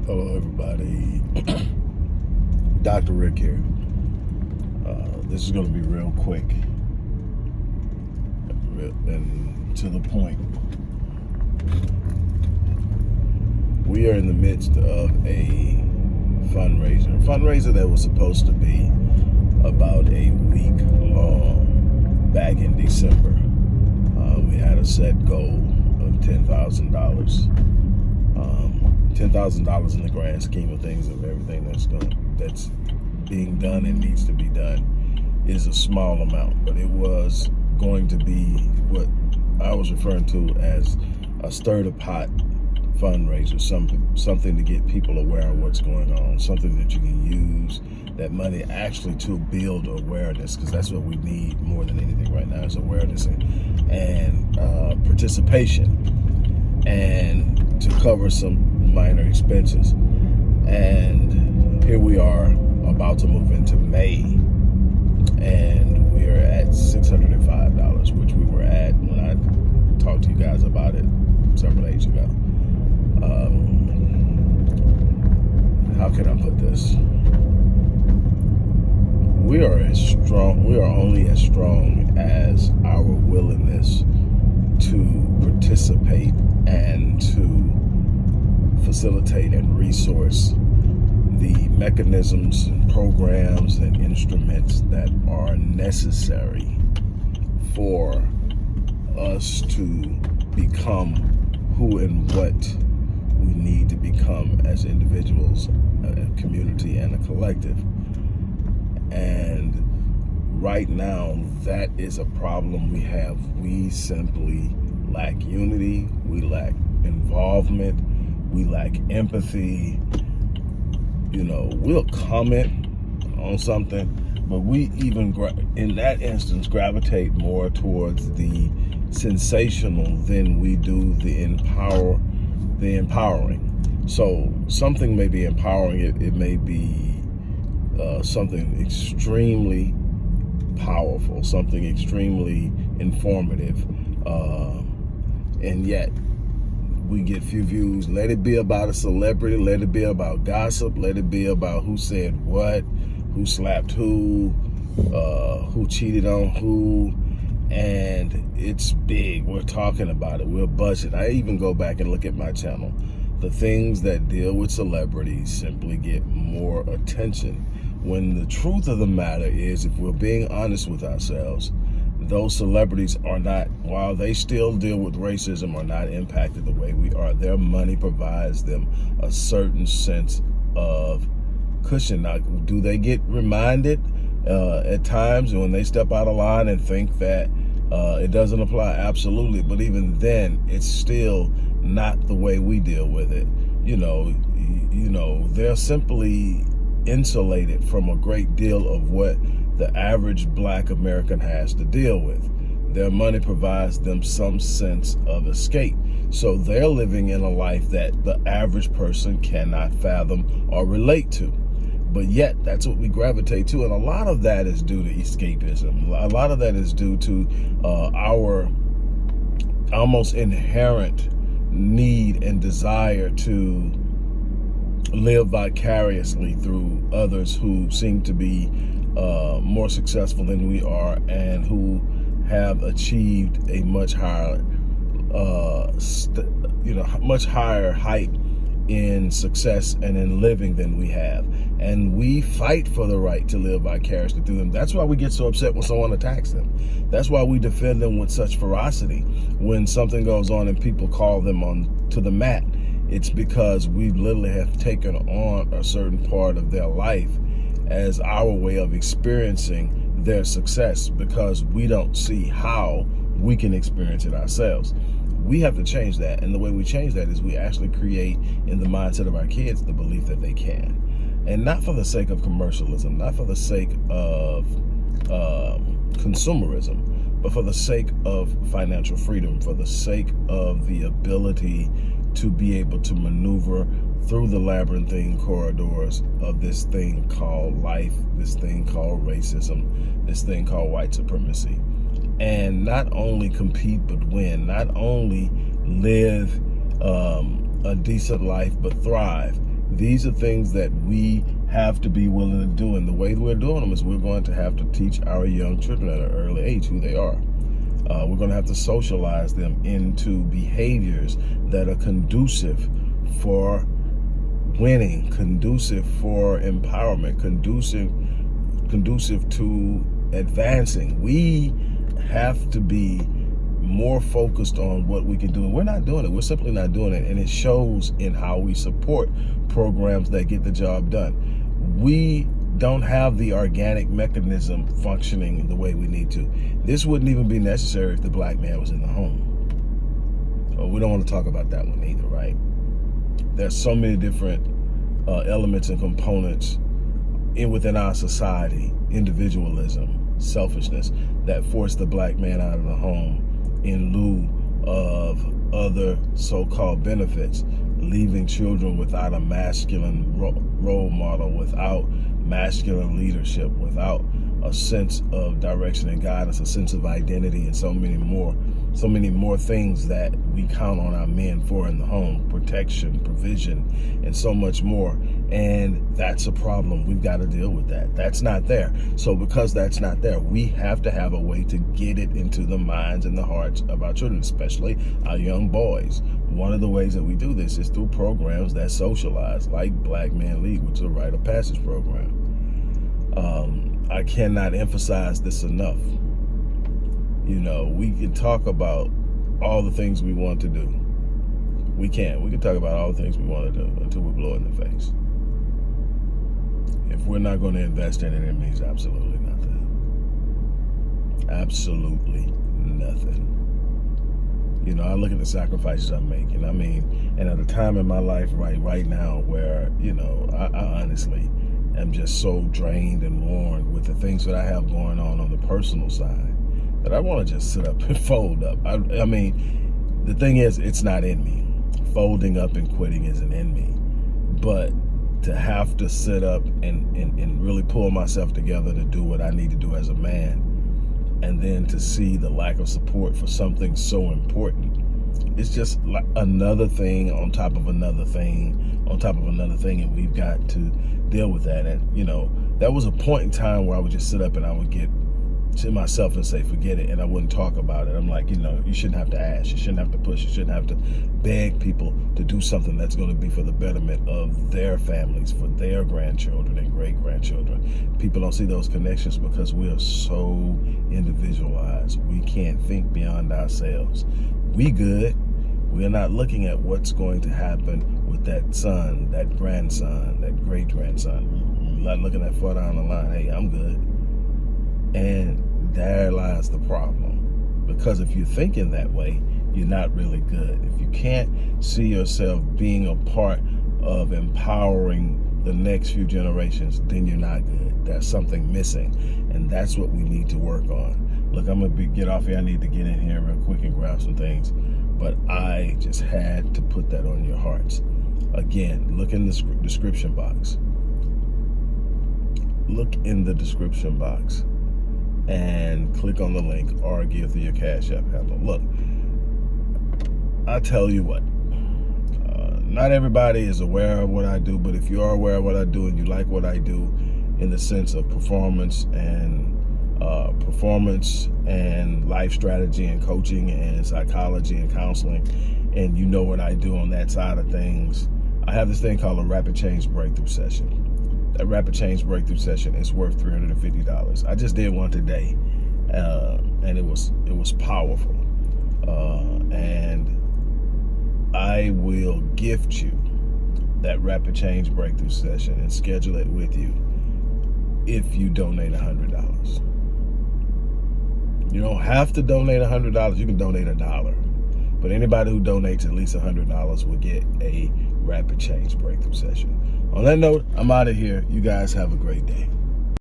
Hello, everybody. Dr. Rick here. This is going to be real quick and to the point. We are in the midst of a fundraiser that was supposed to be about a week long back in December. We had a set goal of $10,000. $10,000 in the grand scheme of things, of everything that's being done and needs to be done, is a small amount, but it was going to be what I was referring to as a stir-the-pot fundraiser, something to get people aware of what's going on, something that you can use that money actually to build awareness, because that's what we need more than anything right now, is awareness and participation, and to cover some minor expenses. And here we are about to move into May, and we are at $605, which we were at when I talked to you guys about it several days ago. How can I put this? We are only as strong as our willingness to participate and to facilitate and resource the mechanisms and programs and instruments that are necessary for us to become who and what we need to become as individuals, a community, and a collective. And right now, that is a problem we have. We simply lack unity, we lack involvement, we lack empathy. You know, we'll comment on something, but we even, in that instance, gravitate more towards the sensational than we do the empowering. So something may be empowering, it may be something extremely powerful, something extremely informative, and yet we get few views. Let it be about a celebrity, let it be about gossip, let it be about who said what, who slapped who cheated on who, and it's big. We're talking about it, we're buzzing. I even go back and look at my channel. The things that deal with celebrities simply get more attention, when the truth of the matter is, if we're being honest with ourselves, those celebrities are not, while they still deal with racism, are not impacted the way we are. Their money provides them a certain sense of cushion. Now, do they get reminded at times when they step out of line and think that it doesn't apply? Absolutely. But even then, it's still not the way we deal with it. You know, they're simply insulated from a great deal of what the average Black American has to deal with. Their money provides them some sense of escape. So they're living in a life that the average person cannot fathom or relate to. But yet, that's what we gravitate to. And a lot of that is due to escapism. A lot of that is due to our almost inherent need and desire to live vicariously through others who seem to be more successful than we are, and who have achieved a much higher, much higher height in success and in living than we have. And we fight for the right to live vicariously through them. That's why we get so upset when someone attacks them. That's why we defend them with such ferocity when something goes on and people call them on to the mat. It's because we literally have taken on a certain part of their life as our way of experiencing their success, because we don't see how we can experience it ourselves. We have to change that, and the way we change that is we actually create in the mindset of our kids the belief that they can. And not for the sake of commercialism, not for the sake of consumerism, but for the sake of financial freedom, for the sake of the ability to be able to maneuver through the labyrinthine corridors of this thing called life, this thing called racism, this thing called white supremacy. And not only compete, but win. Not only live a decent life, but thrive These are things that we have to be willing to do. And the way we're doing them is we're going to have to teach our young children at an early age who they are. We're going to have to socialize them into behaviors that are conducive for winning, conducive for empowerment, conducive to advancing. We have to be more focused on what we can do, and we're not doing it. We're simply not doing it, and it shows in how we support programs that get the job done. We don't have the organic mechanism functioning the way we need to. This wouldn't even be necessary if the black man was in the home. Well, we don't want to talk about that one either, right? There's so many different elements and components within our society, individualism, selfishness, that force the black man out of the home in lieu of other so-called benefits, leaving children without a masculine role model, without masculine leadership, without a sense of direction and guidance, a sense of identity, and so many more things that we count on our men for in the home: protection, provision, and so much more. And that's a problem. We've got to deal with that. That's not there. So because that's not there, we have to have a way to get it into the minds and the hearts of our children, especially our young boys. One of the ways that we do this is through programs that socialize, like Black Man League, which is a rite of passage program. I cannot emphasize this enough. You know, we can talk about all the things we want to do. We can talk about all the things we want to do until we're blue in the face. If we're not going to invest in it, it means absolutely nothing. Absolutely nothing. You know, I look at the sacrifices I'm making. I mean, and at a time in my life right now where, you know, I honestly am just so drained and worn with the things that I have going on the personal side, that I want to just sit up and fold up. I mean, the thing is, it's not in me. Folding up and quitting isn't in me. But to have to sit up and really pull myself together to do what I need to do as a man, and then to see the lack of support for something so important, it's just like another thing on top of another thing on top of another thing, and we've got to deal with that. And, you know, that was a point in time where I would just sit up and I would get to myself and say, forget it, and I wouldn't talk about it. I'm like, you know, you shouldn't have to ask, you shouldn't have to push, you shouldn't have to beg people to do something that's going to be for the betterment of their families, for their grandchildren and great-grandchildren. People don't see those connections because we are so individualized. We can't think beyond ourselves. We good. We're not looking at what's going to happen with that son, that grandson, that great-grandson. We're not looking that far down the line. Hey, I'm good. And there lies the problem. Because if you're thinking that way, you're not really good. If you can't see yourself being a part of empowering the next few generations, then you're not good. There's something missing. And that's what we need to work on. Look, I'm going to get off here. I need to get in here real quick and grab some things. But I just had to put that on your hearts. Again, look in the description box. Look in the description box and click on the link or give through your Cash App handle. Look, I tell you what, not everybody is aware of what I do, but if you are aware of what I do and you like what I do in the sense of performance and life strategy and coaching and psychology and counseling, and you know what I do on that side of things, I have this thing called a Rapid Change Breakthrough Session. That Rapid Change Breakthrough Session is worth $350. I just did one today, and it was powerful. And I will gift you that Rapid Change Breakthrough Session and schedule it with you if you donate $100. You don't have to donate $100. You can donate $1. But anybody who donates at least $100 will get a Rapid Change Breakthrough Session. On that note, I'm out of here. You guys have a great day.